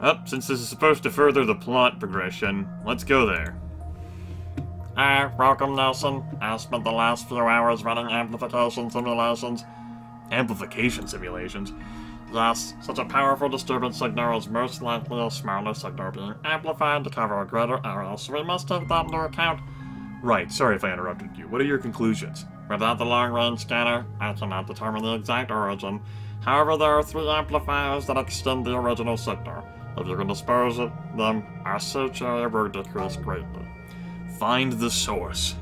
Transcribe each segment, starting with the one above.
Well, since this is supposed to further the plot progression, let's go there. Welcome, Nelson. I spent the last few hours running amplification simulations. Amplification simulations? Yes, such a powerful disturbance signal is most likely a smaller signal being amplified to cover a greater area, so we must take that into account. Right, sorry if I interrupted you. What are your conclusions? Without the long-range scanner, I cannot determine the exact origin. However, there are 3 amplifiers that extend the original signal. If you can dispose of them, our search area will decrease greatly. Find the source.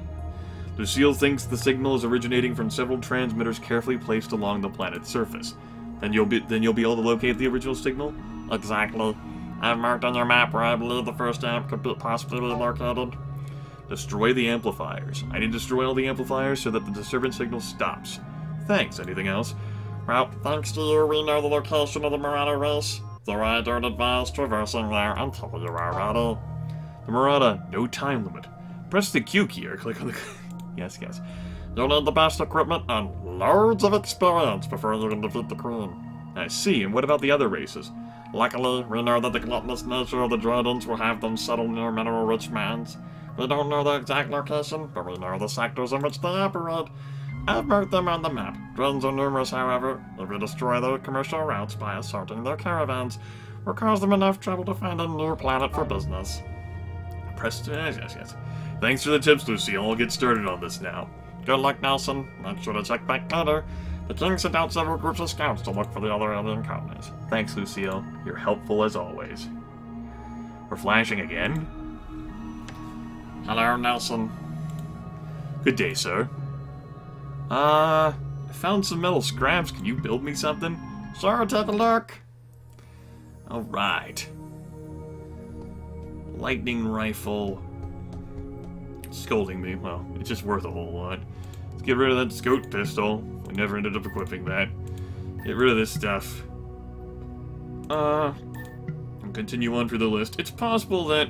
Lucille thinks the signal is originating from several transmitters carefully placed along the planet's surface. Then you'll be able to locate the original signal? Exactly. I've marked on your map where I believe the first amp could possibly be located. Destroy the amplifiers. I need to destroy all the amplifiers so that the disturbance signal stops. Thanks. Anything else? Well, thanks to you, we know the location of the Murata race, though I don't advise traversing there until you are ready. The Murata, no time limit. Press the Q key or click on the... Yes. You'll need the best equipment and loads of experience before you can defeat the Queen. I see, and what about the other races? Luckily, we know that the gluttonous nature of the Dredens will have them settle near mineral-rich mines. We don't know the exact location, but we know the sectors in which they operate. I've marked them on the map. Dredens are numerous, however. If we destroy their commercial routes by assaulting their caravans, we'll cause them enough trouble to find a new planet for business. Press... Yes. Thanks for the tips, Lucille. I'll get started on this now. Good luck, Nelson. Make sure to check back later. The King sent out several groups of scouts to look for the other alien colonies. Thanks, Lucille. You're helpful as always. We're flashing again? Hello, Nelson. Good day, sir. I found some metal scraps. Can you build me something? Sure, take a look. Alright. Lightning rifle. Scolding me. Well, it's just worth a whole lot. Let's get rid of that scout pistol. We never ended up equipping that. Get rid of this stuff. And continue on through the list. It's possible that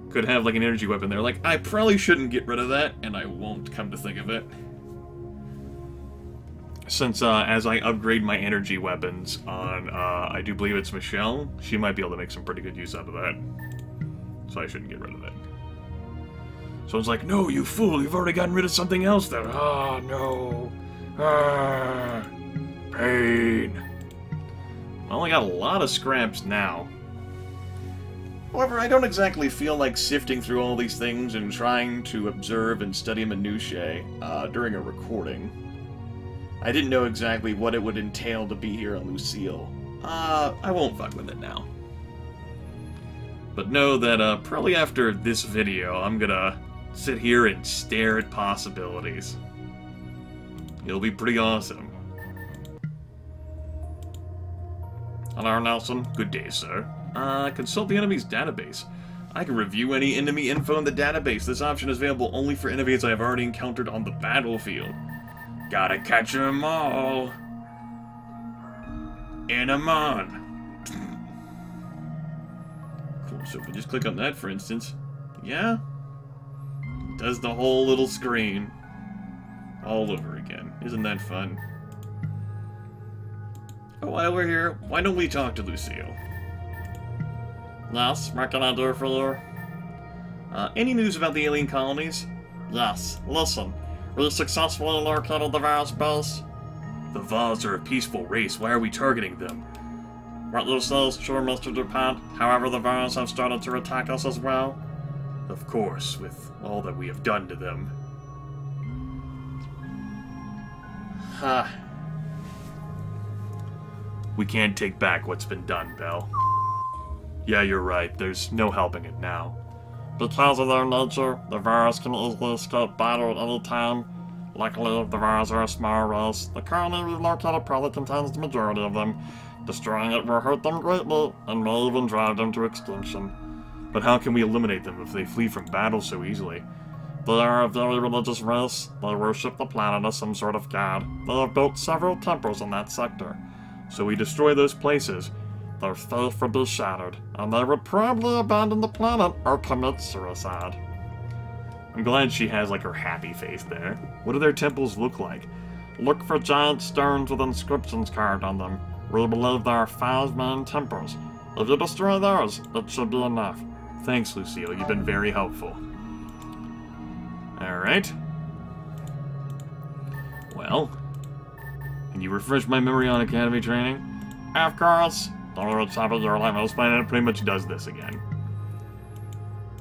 could have like an energy weapon there. Like, I probably shouldn't get rid of that, and I won't, come to think of it. Since as I upgrade my energy weapons on, I do believe it's Michelle, she might be able to make some pretty good use out of that. So I shouldn't get rid of it. Someone's like, no, you fool, you've already gotten rid of something else there. Ah, no. Ah, pain. I only got a lot of scraps now. However, I don't exactly feel like sifting through all these things and trying to observe and study minutiae during a recording. I didn't know exactly what it would entail to be here on Lucille. I won't fuck with it now. But know that probably after this video, I'm gonna sit here and stare at possibilities. It'll be pretty awesome. Hello, Nelson. Good day, sir. Consult the enemy's database. I can review any enemy info in the database. This option is available only for enemies I have already encountered on the battlefield. Gotta catch 'em all. In 'em on. Cool, so if we just click on that, for instance, yeah? Does the whole little screen all over again. Isn't that fun? Oh, while we're here, why don't we talk to Lucille? Yes, what can I do for you? Any news about the alien colonies? Yes, listen. We successfully located the Vars base. The Vars are a peaceful race. Why are we targeting them? What you say is true, Mr. DuPont. However, the Vars have started to attack us as well. Of course, with all that we have done to them. Ha. We can't take back what's been done, Belle. Yeah, you're right. There's no helping it now. Because of their nature, the Vars can easily escape battle at any time. Luckily, the Vars are a small race. The colony we've located probably contains the majority of them. Destroying it will hurt them greatly, and may even drive them to extinction. But how can we eliminate them if they flee from battle so easily? They are a very religious race. They worship the planet as some sort of god. They have built several temples in that sector. So we destroy those places. Their faith would be shattered, and they would probably abandon the planet or commit suicide. I'm glad she has, like, her happy face there. What do their temples look like? Look for giant stones with inscriptions carved on them. We believe there are 5 main temples. If you destroy those, it should be enough. Thanks, Lucille. You've been very helpful. Alright. Well, can you refresh my memory on Academy training? Of course. Don't worry, top of your This planet pretty much does this again.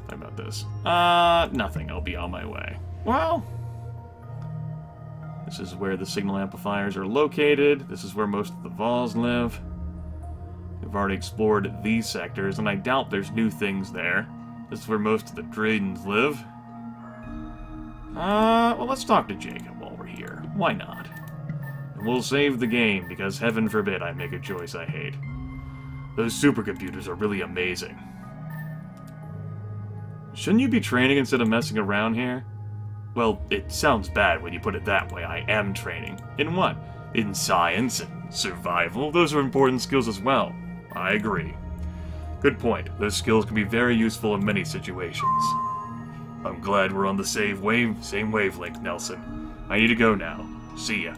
How about this? Nothing. I'll be on my way. Well, this is where the signal amplifiers are located. This is where most of the Vols live. We've already explored these sectors, and I doubt there's new things there. This is where most of the Dradens live. Well, let's talk to Jacob while we're here. Why not? And we'll save the game, because heaven forbid I make a choice I hate. Those supercomputers are really amazing. Shouldn't you be training instead of messing around here? Well, it sounds bad when you put it that way. I am training. In what? In science and survival? Those are important skills as well. I agree. Good point. Those skills can be very useful in many situations. I'm glad we're on the same wavelength, Nelson. I need to go now. See ya.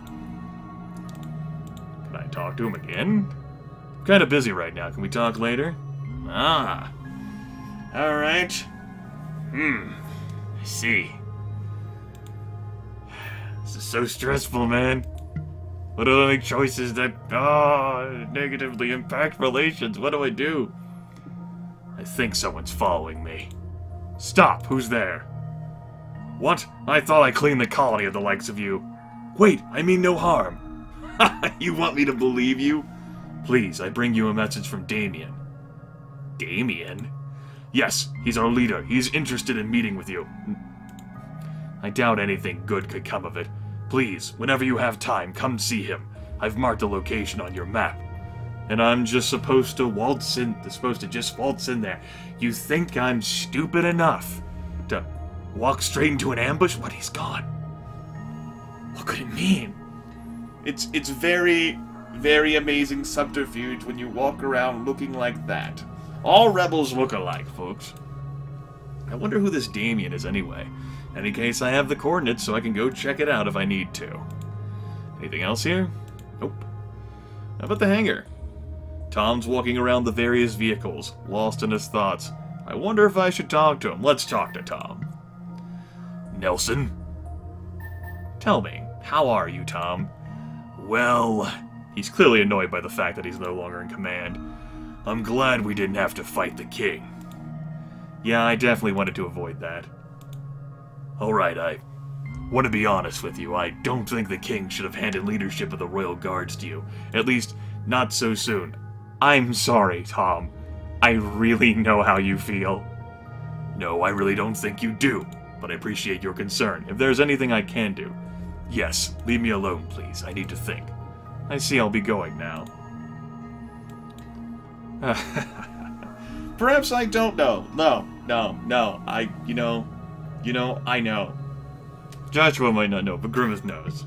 Can I talk to him again? I'm kinda busy right now. Can we talk later? Ah. Alright. I see. This is so stressful, man. What do I make choices that, negatively impact relations? What do I do? I think someone's following me. Stop! Who's there? What? I thought I cleaned the colony of the likes of you. Wait, I mean no harm. You want me to believe you? Please, I bring you a message from Damien. Damien? Yes, he's our leader. He's interested in meeting with you. I doubt anything good could come of it. Please, whenever you have time, come see him. I've marked the location on your map. And I'm just supposed to just waltz in there. You think I'm stupid enough to walk straight into an ambush? What, he's gone? What could it mean? It's very, very amazing subterfuge when you walk around looking like that. All rebels look alike, folks. I wonder who this Damien is anyway. In any case, I have the coordinates, so I can go check it out if I need to. Anything else here? Nope. How about the hangar? Tom's walking around the various vehicles, lost in his thoughts. I wonder if I should talk to him. Let's talk to Tom. Nelson? Tell me, how are you, Tom? Well, he's clearly annoyed by the fact that he's no longer in command. I'm glad we didn't have to fight the king. Yeah, I definitely wanted to avoid that. Alright, I want to be honest with you. I don't think the king should have handed leadership of the royal guards to you. At least, not so soon. I'm sorry, Tom. I really know how you feel. No, I really don't think you do, but I appreciate your concern. If there's anything I can do. Yes, leave me alone, please. I need to think. I see I'll be going now. Perhaps I don't know. No. I know. Joshua might not know, but Grimith knows.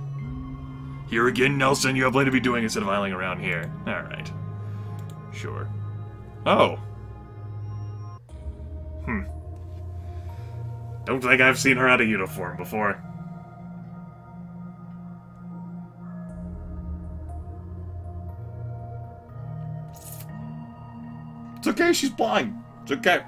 Here again, Nelson, you have plenty to be doing instead of idling around here. Alright. Sure. Oh. Don't think I've seen her out of uniform before. It's okay, she's blind. It's okay.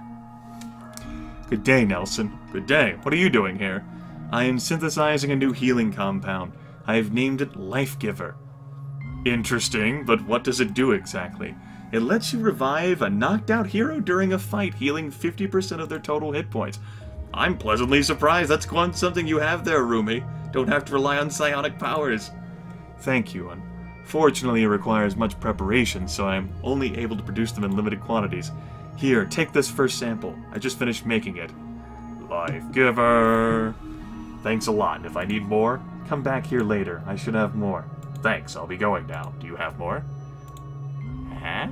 Good day, Nelson. Good day. What are you doing here? I am synthesizing a new healing compound. I have named it Life Giver. Interesting, but what does it do exactly? It lets you revive a knocked-out hero during a fight, healing 50% of their total hit points. I'm pleasantly surprised. That's something you have there, Rumi. Don't have to rely on psionic powers. Thank you. Unfortunately, it requires much preparation, so I'm only able to produce them in limited quantities. Here, take this first sample. I just finished making it. Life Giver. Thanks a lot. If I need more, come back here later. I should have more. Thanks, I'll be going now. Do you have more? Huh?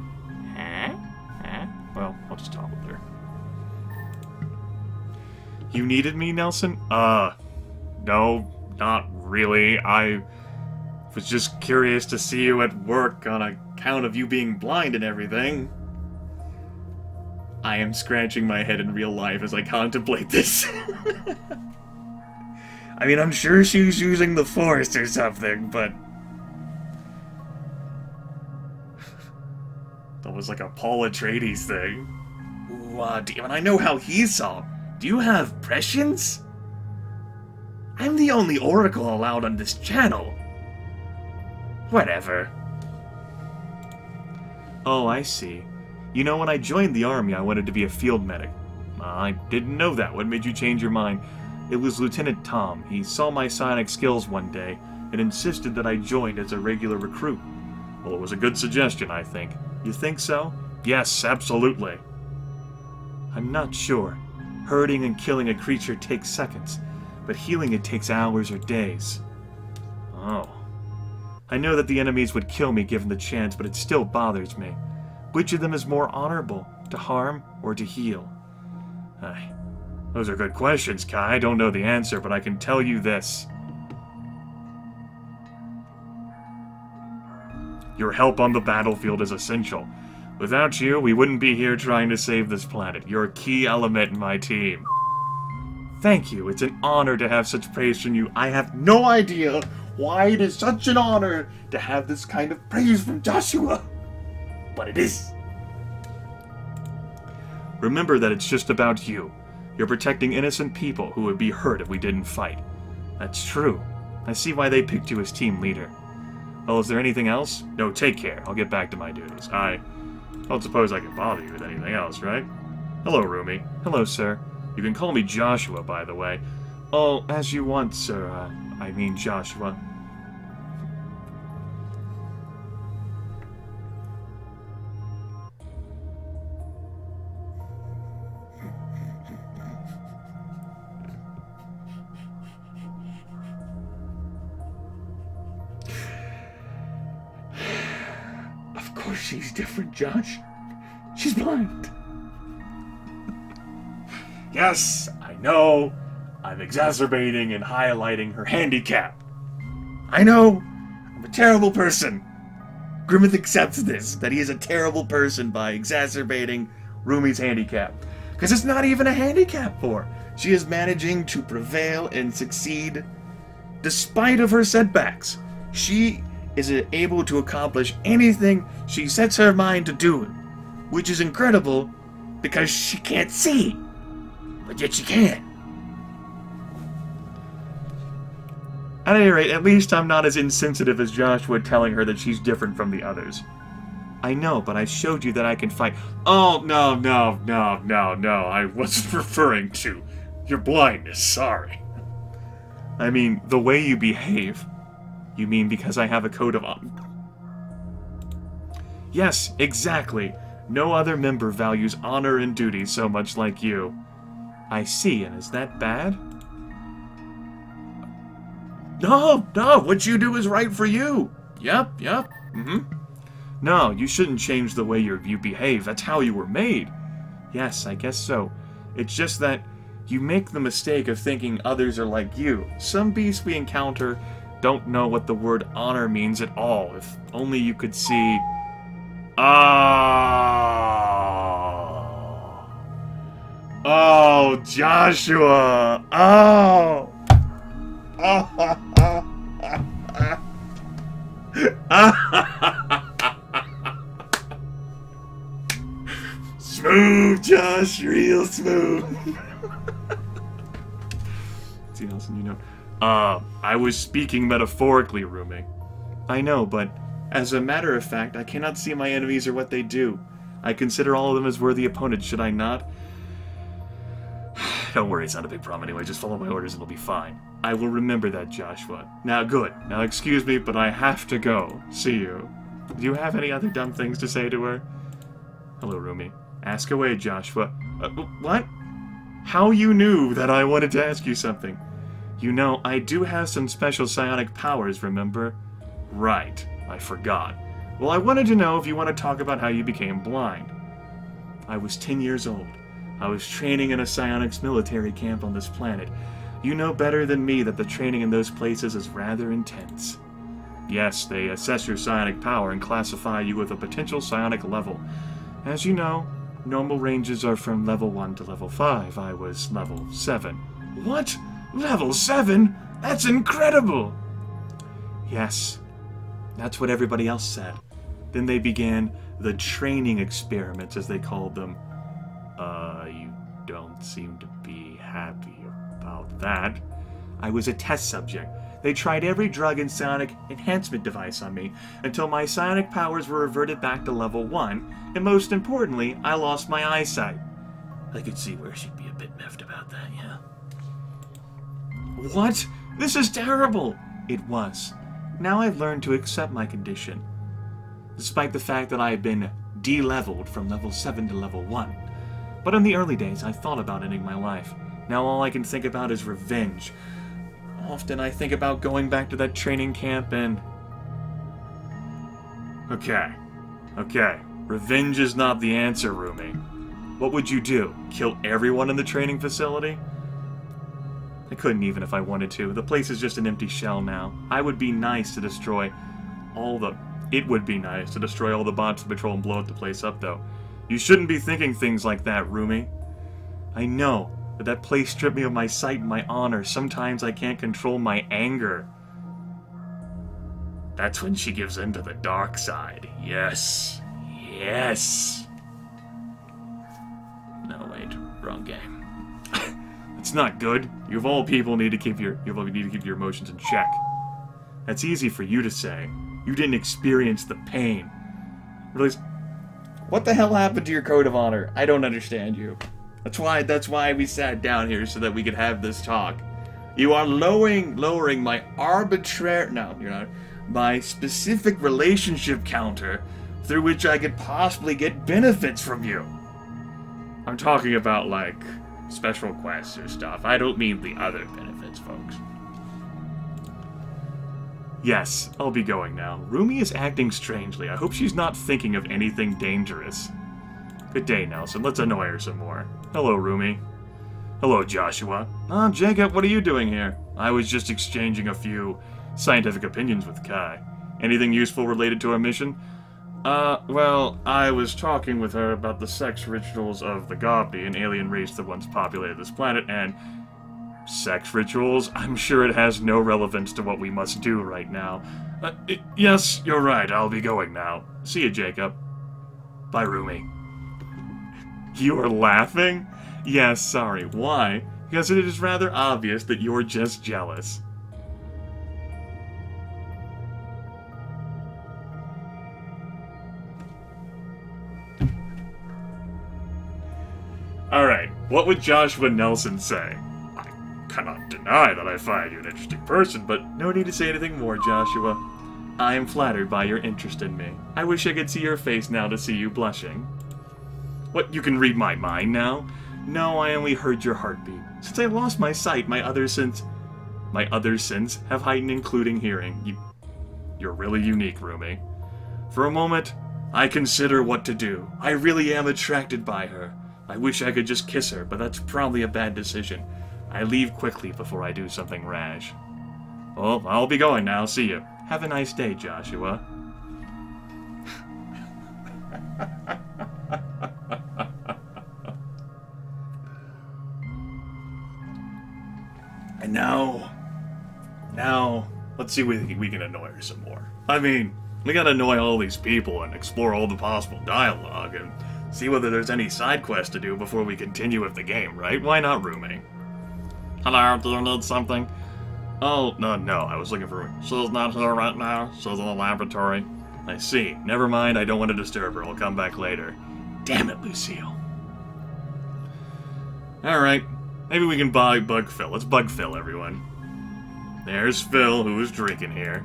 Well, I'll just talk with her. You needed me, Nelson? No, not really. I was just curious to see you at work on account of you being blind and everything. I am scratching my head in real life as I contemplate this. I mean, I'm sure she's using the Force or something, but... That was like a Paul Atreides thing. Ooh, damn, I know how he saw. Do you have prescience? I'm the only oracle allowed on this channel. Whatever. Oh, I see. You know, when I joined the army, I wanted to be a field medic. I didn't know that. What made you change your mind? It was Lieutenant Tom. He saw my psionic skills one day and insisted that I join as a regular recruit. Well, it was a good suggestion, I think. You think so? Yes, absolutely. I'm not sure. Hurting and killing a creature takes seconds, but healing it takes hours or days. Oh. I know that the enemies would kill me given the chance, but it still bothers me. Which of them is more honorable, to harm or to heal? Those are good questions, Kai. I don't know the answer, but I can tell you this. Your help on the battlefield is essential. Without you, we wouldn't be here trying to save this planet. You're a key element in my team. Thank you. It's an honor to have such praise from you. I have no idea why it is such an honor to have this kind of praise from Joshua. But it is. Remember that it's just about you. You're protecting innocent people who would be hurt if we didn't fight. That's true. I see why they picked you as team leader. Well, is there anything else? No, take care. I'll get back to my duties. I don't suppose I can bother you with anything else, right? Hello, Rumi. Hello, sir. You can call me Joshua, by the way. Oh, as you want, sir. I mean Joshua. Of course she's different, Josh. She's blind. Yes, I know. I'm exacerbating and highlighting her handicap. I know. I'm a terrible person. Grimith accepts this, that he is a terrible person by exacerbating Rumi's handicap. Because it's not even a handicap for her. She is managing to prevail and succeed despite of her setbacks. She is able to accomplish anything she sets her mind to do, which is incredible because she can't see, but yet she can. At any rate, at least I'm not as insensitive as Joshua telling her that she's different from the others. I know, but I showed you that I can fight. Oh, no, I wasn't referring to your blindness, sorry. I mean, the way you behave. You mean because I have a code of honor? Yes, exactly. No other member values honor and duty so much like you. I see, and is that bad? No, what you do is right for you. Yep, No, you shouldn't change the way you behave. That's how you were made. Yes, I guess so. It's just that you make the mistake of thinking others are like you. Some beasts we encounter don't know what the word honor means at all. If only you could see... Oh, Joshua! Oh! Smooth, Josh, real smooth. See, Nelson, you know. I was speaking metaphorically, Rumi. I know, but as a matter of fact, I cannot see my enemies or what they do. I consider all of them as worthy opponents, should I not? Don't worry, it's not a big problem anyway. Just follow my orders and it'll be fine. I will remember that, Joshua. Now, good. Now, excuse me, but I have to go. See you. Do you have any other dumb things to say to her? Hello, Rumi. Ask away, Joshua. What? How you knew that I wanted to ask you something? You know, I do have some special psionic powers, remember? Right. I forgot. Well, I wanted to know if you want to talk about how you became blind. I was 10 years old. I was training in a psionics military camp on this planet. You know better than me that the training in those places is rather intense. Yes, they assess your psionic power and classify you with a potential psionic level. As you know, normal ranges are from level 1 to level 5. I was level 7. What? Level 7? That's incredible! Yes, that's what everybody else said. Then they began the training experiments, as they called them. You don't seem to be happy about that. I was a test subject. They tried every drug and psionic enhancement device on me until my psionic powers were reverted back to level 1, and most importantly, I lost my eyesight. I could see where she'd be a bit miffed about that, yeah. What? This is terrible! It was. Now I've learned to accept my condition, despite the fact that I have been de-leveled from level 7 to level 1. But in the early days, I thought about ending my life. Now all I can think about is revenge. Often I think about going back to that training camp and... Okay. Revenge is not the answer, Rumi. What would you do? Kill everyone in the training facility? I couldn't even if I wanted to. The place is just an empty shell now. It would be nice to destroy all the bots to patrol and blow the place up, though. You shouldn't be thinking things like that, Rumi. I know, but that place stripped me of my sight and my honor. Sometimes I can't control my anger. That's when she gives in to the dark side. Yes. Yes. No, wait. Wrong game. It's not good. You of all people need to keep your emotions in check. That's easy for you to say. You didn't experience the pain. Really? What the hell happened to your code of honor? I don't understand you. That's why we sat down here, so that we could have this talk. You are lowering my my specific relationship counter through which I could possibly get benefits from you. I'm talking about, like, special quests or stuff. I don't mean the other benefits, folks. Yes, I'll be going now. Rumi is acting strangely. I hope she's not thinking of anything dangerous. Good day, Nelson. Let's annoy her some more. Hello, Rumi. Hello, Joshua. Jacob, what are you doing here? I was just exchanging a few scientific opinions with Kai. Anything useful related to our mission? Well, I was talking with her about the sex rituals of the Gobbi, an alien race that once populated this planet, and... Sex rituals? I'm sure it has no relevance to what we must do right now. Yes, you're right. I'll be going now. See you, Jacob. Bye, Rumi. You are laughing? Yes, sorry. Why? Because it is rather obvious that you're just jealous. Alright, what would Joshua Nelson say? I cannot deny that I find you an interesting person, but no need to say anything more, Joshua. I am flattered by your interest in me. I wish I could see your face now to see you blushing. What, you can read my mind now? No, I only heard your heartbeat. Since I lost my sight, my other sense have heightened, including hearing. You're really unique, Rumi. For a moment, I consider what to do. I really am attracted by her. I wish I could just kiss her, but that's probably a bad decision. I leave quickly before I do something rash. Well, I'll be going now. See you. Have a nice day, Joshua. And now, let's see if we can annoy her some more. I mean, we gotta annoy all these people and explore all the possible dialogue and see whether there's any side quests to do before we continue with the game, right? Why not, Rumi? Hello, do you need something? Oh, no, I was looking for Rumi. She's not here right now. She's in the laboratory. I see. Never mind, I don't want to disturb her. I'll come back later. Damn it, Lucille. Alright, maybe we can buy Bug Phil. Let's Bug Phil, everyone. There's Phil, who is drinking here.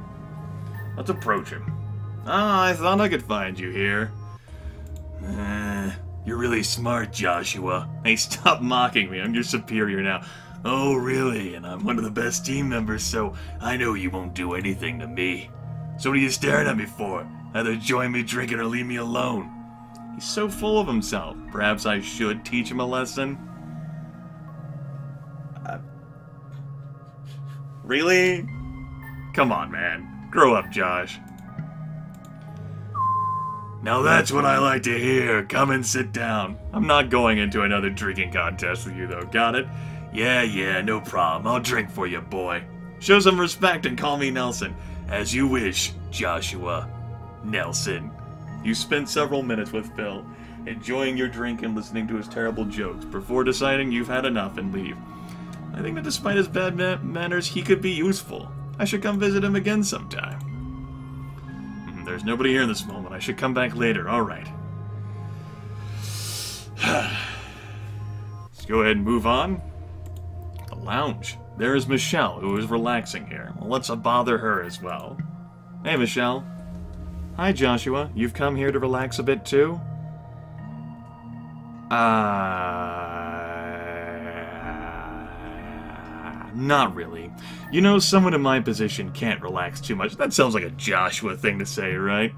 Let's approach him. I thought I could find you here. You're really smart, Joshua. Hey, stop mocking me. I'm your superior now. Oh, really? And I'm one of the best team members, so I know you won't do anything to me. So what are you staring at me for? Either join me drinking or leave me alone. He's so full of himself. Perhaps I should teach him a lesson? Really? Come on, man. Grow up, Josh. Now that's what I like to hear. Come and sit down. I'm not going into another drinking contest with you, though. Got it? Yeah, no problem. I'll drink for you, boy. Show some respect and call me Nelson. As you wish, Joshua Nelson. You spent several minutes with Phil, enjoying your drink and listening to his terrible jokes, before deciding you've had enough and leave. I think that despite his bad manners, he could be useful. I should come visit him again sometime. There's nobody here in this moment. I should come back later. Alright. Let's go ahead and move on. The lounge. There is Michelle, who is relaxing here. Well, let's bother her as well. Hey, Michelle. Hi, Joshua. You've come here to relax a bit, too? Not really. You know, someone in my position can't relax too much. That sounds like a Joshua thing to say, right?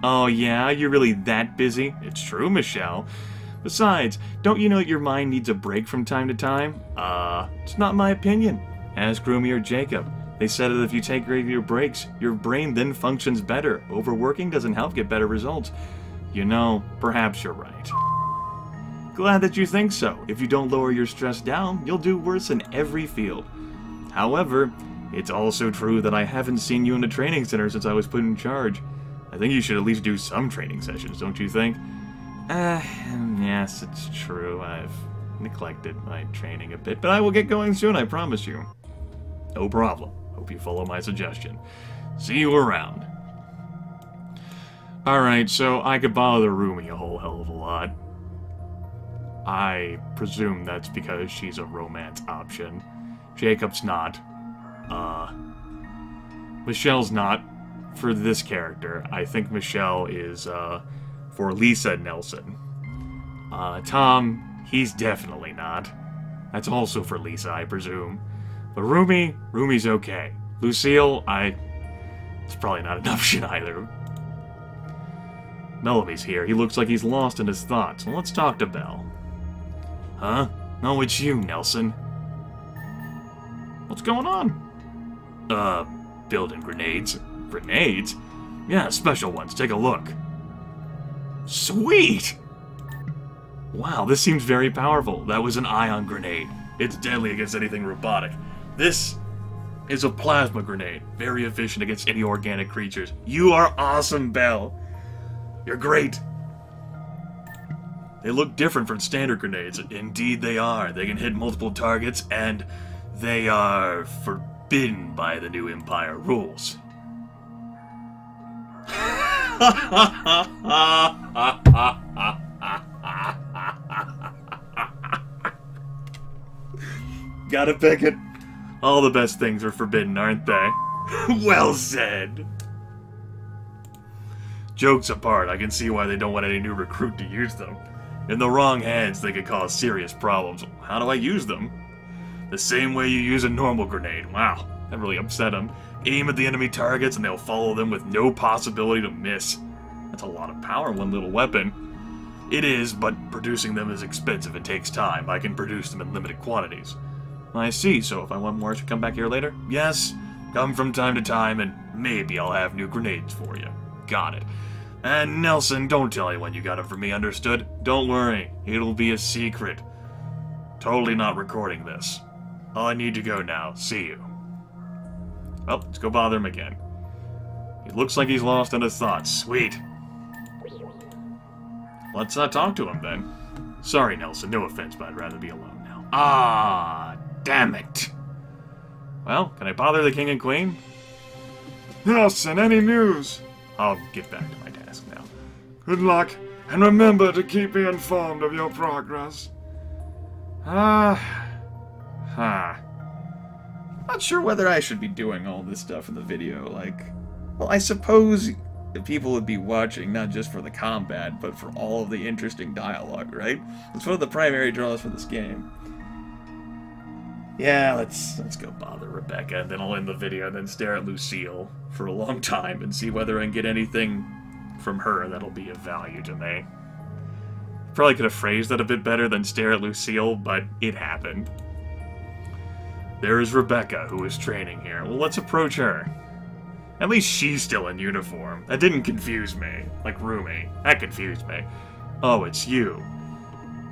Oh, yeah? You're really that busy? It's true, Michelle. Besides, don't you know your mind needs a break from time to time? It's not my opinion. Ask Rumi or Jacob. They said that if you take regular breaks, your brain then functions better. Overworking doesn't help get better results. You know, perhaps you're right. Glad that you think so. If you don't lower your stress down, you'll do worse in every field. However, it's also true that I haven't seen you in a training center since I was put in charge. I think you should at least do some training sessions, don't you think? Yes, it's true. I've neglected my training a bit, but I will get going soon, I promise you. No problem. Hope you follow my suggestion. See you around. Alright, so I could bother Rumi a whole hell of a lot. I presume that's because she's a romance option. Jacob's not. Michelle's not for this character. I think Michelle is, for Lisa Nelson. Tom, he's definitely not. That's also for Lisa, I presume. But Rumi's okay. Lucille, it's probably not an option either. Bellamy's here. He looks like he's lost in his thoughts. Well, let's talk to Bell. Huh? No, it's you, Nelson. What's going on? Building grenades. Grenades? Yeah, special ones. Take a look. Sweet! Wow, this seems very powerful. That was an ion grenade. It's deadly against anything robotic. This is a plasma grenade. Very efficient against any organic creatures. You are awesome, Bell. You're great. They look different from standard grenades. Indeed they are. They can hit multiple targets, and they are forbidden by the new Empire rules. Gotta pick it. All the best things are forbidden, aren't they? Well said. Jokes apart, I can see why they don't want any new recruit to use them. In the wrong hands, they could cause serious problems. How do I use them? The same way you use a normal grenade. Wow, that really upset them. Aim at the enemy targets and they'll follow them with no possibility to miss. That's a lot of power in one little weapon. It is, but producing them is expensive and takes time. I can produce them in limited quantities. I see, so if I want more, I should come back here later? Yes, come from time to time, and maybe I'll have new grenades for you. Got it. And Nelson, don't tell anyone you got it from me, understood? Don't worry, it'll be a secret. Totally not recording this. I need to go now. See you. Well, let's go bother him again. He looks like he's lost in his thoughts. Sweet. Let's talk to him then. Sorry, Nelson, no offense, but I'd rather be alone now. Ah, damn it. Well, can I bother the king and queen? Nelson, any news? I'll get back to my task now. Good luck, and remember to keep me informed of your progress. Not sure whether I should be doing all this stuff in the video, well, I suppose people would be watching not just for the combat, but for all of the interesting dialogue, right? It's one of the primary draws for this game. Yeah, let's go bother Rebecca, and then I'll end the video, and then stare at Lucille for a long time and see whether I can get anything from her that'll be of value to me. Probably could have phrased that a bit better than stare at Lucille, but it happened. There is Rebecca, who is training here. Well, let's approach her. At least she's still in uniform. That didn't confuse me. Like Rumi. That confused me. Oh, it's you.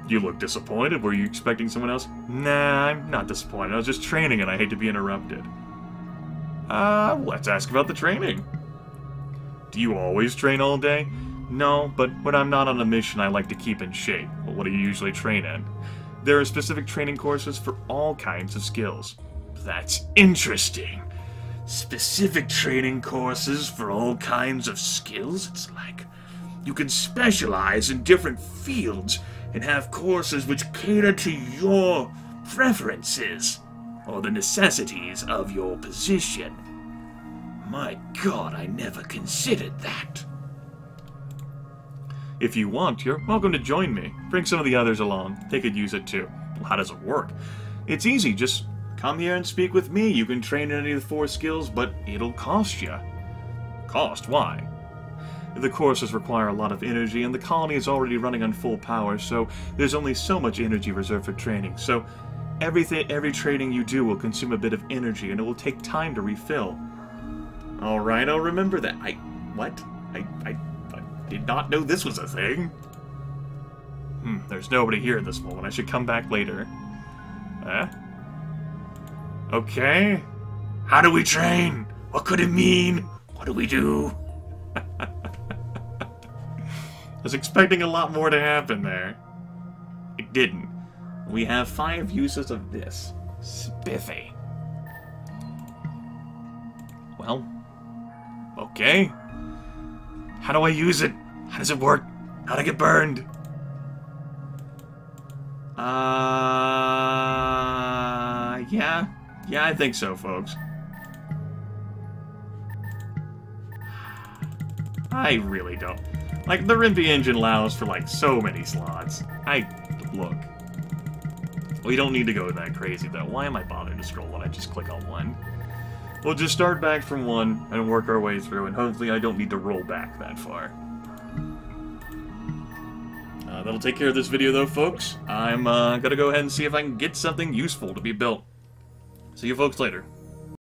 You look disappointed. Were you expecting someone else? Nah, I'm not disappointed. I was just training and I hate to be interrupted. Let's ask about the training. Do you always train all day? No, but when I'm not on a mission, I like to keep in shape. Well, what do you usually train in? There are specific training courses for all kinds of skills. That's interesting. Specific training courses for all kinds of skills? It's like you can specialize in different fields and have courses which cater to your preferences or the necessities of your position. My God, I never considered that. If you want, you're welcome to join me. Bring some of the others along. They could use it too. Well, how does it work? It's easy. Just come here and speak with me. You can train in any of the 4 skills, but it'll cost you. Cost? Why? The courses require a lot of energy, and the colony is already running on full power, so there's only so much energy reserved for training. So every training you do will consume a bit of energy, and it will take time to refill. Alright, I'll remember that. What? I did not know this was a thing. There's nobody here at this moment. I should come back later. Okay. How do we train? What could it mean? What do we do? I was expecting a lot more to happen there. It didn't. We have 5 uses of this. Spiffy. Well, okay. How do I use it? How does it work? How'd I get burned? Yeah. Yeah, I think so, folks. I really don't. Like, the Rimpy engine allows for, like, so many slots. Look. We don't need to go that crazy, though. Why am I bothering to scroll when I just click on one? We'll just start back from 1 and work our way through, and hopefully I don't need to roll back that far. That'll take care of this video, though, folks. I'm gonna go ahead and see if I can get something useful to be built. See you folks later.